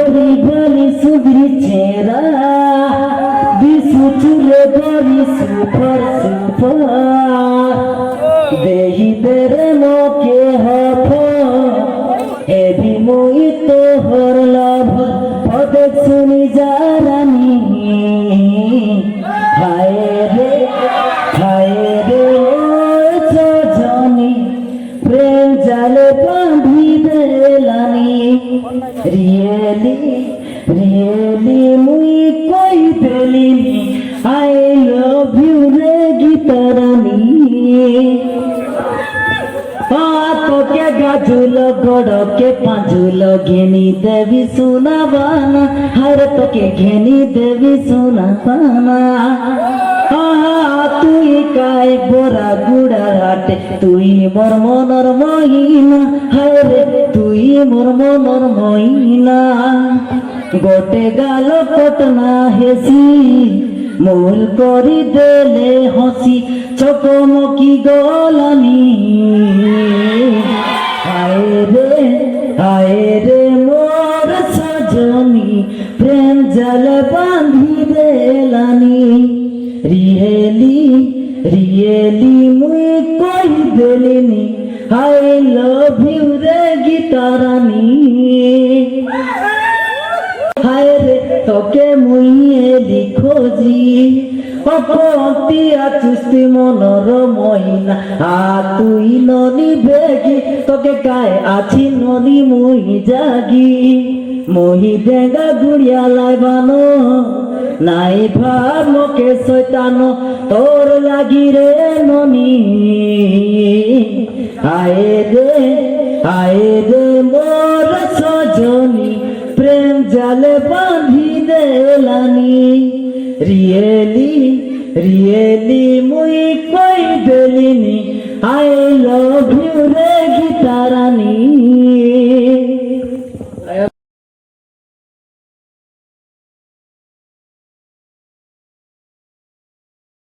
করি বলি সুবির ছেড়া বিশু চুলে করি সুফর সুফর দেহি তেরে মকে হফ এবি মই তোহর লভ পদে শুনি জারানি হায় রে সজনী প্রেম জালে বাঁধি দেলানি রিয়েলি রিয়েলি মুই কই দেলিনি আই লভ ইউ রে গীতরানী তোকে গাজুল গড়কে পাঁজুল ঘেনি দেবী সোনাবানা হর তোকে ঘেনি দেবী সোনাবানা তুই কাই বরা গুড়া হাটে তুই মোর মনর মহিনা হরে তুই মোর মনর মহিনা গোটে গাল কটনা হেসি মূল করি দেলে হসি চকমকি গলানি হায় রে মোর সজনী প্রেম জল বাঁধি দেলানি রিয়েলি রিয়েলি মুই কই দেলিনি আই লভ ইউ রে গীতরানী হায় রে তোকে মুই এলি খোঁজি অপতি আচুস্তি মনর মহিনা তুই ননি বেগি তোকে গায়ে আছি ননি মুই জাগি মহি ডেঙ্গা গুড়িয়া লাইবানো নাই ভাব মোকে শৈতানো তোর লাগি রে ননি আয়ে রে মোর সজনী প্রেম জালে বাঁধি দেলানি রিয়েলি রিয়েলি মুই কই দেলিনি আই লভ